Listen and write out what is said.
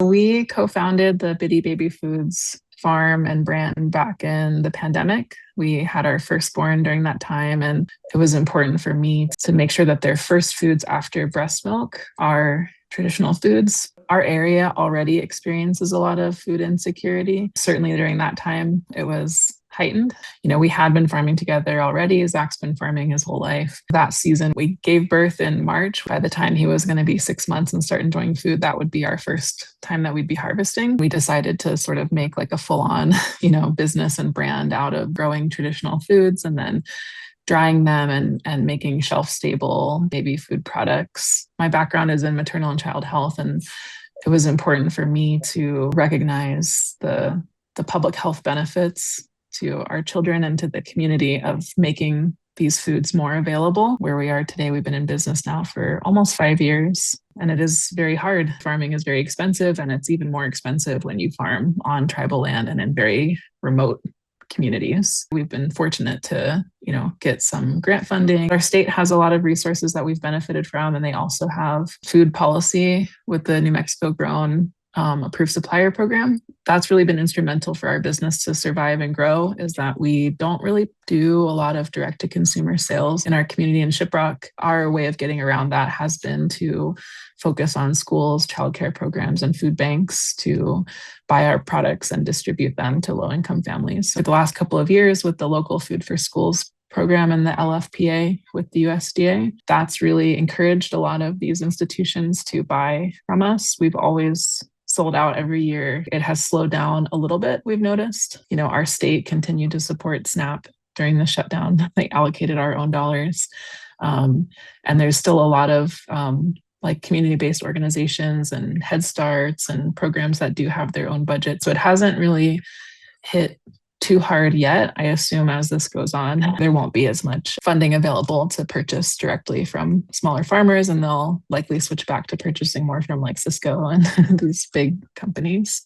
We co-founded the Bidii Baby Foods farm and brand back in the pandemic. We had our firstborn during that time, and it was important for me to make sure that their first foods after breast milk are traditional foods. Our area already experiences a lot of food insecurity. Certainly during that time, it was heightened. We had been farming together already. Zach's been farming his whole life. That season, we gave birth in March. By the time he was going to be 6 months and start enjoying food, that would be our first time that we'd be harvesting. We decided to sort of make like a full-on, business and brand out of growing traditional foods and then drying them and making shelf-stable baby food products. My background is in maternal and child health, and it was important for me to recognize the public health benefits to our children and to the community of making these foods more available. Where we are today, we've been in business now for almost 5 years, and it is very hard. Farming is very expensive, and it's even more expensive when you farm on tribal land and in very remote communities. We've been fortunate to, get some grant funding. Our state has a lot of resources that we've benefited from, and they also have food policy with the New Mexico Grown approved supplier program. That's really been instrumental for our business to survive and grow, is that we don't really do a lot of direct to consumer sales in our community in Shiprock. Our way of getting around that has been to focus on schools, childcare programs, and food banks to buy our products and distribute them to low-income families. For the last couple of years with the local Food for Schools program and the LFPA with the USDA, that's really encouraged a lot of these institutions to buy from us. We've always sold out every year. It has slowed down a little bit, we've noticed. Our state continued to support SNAP during the shutdown. They allocated our own dollars. And there's still a lot of community-based organizations and Head Starts and programs that do have their own budget. So it hasn't really hit too hard yet. I assume as this goes on, there won't be as much funding available to purchase directly from smaller farmers, and they'll likely switch back to purchasing more from like Cisco and these big companies.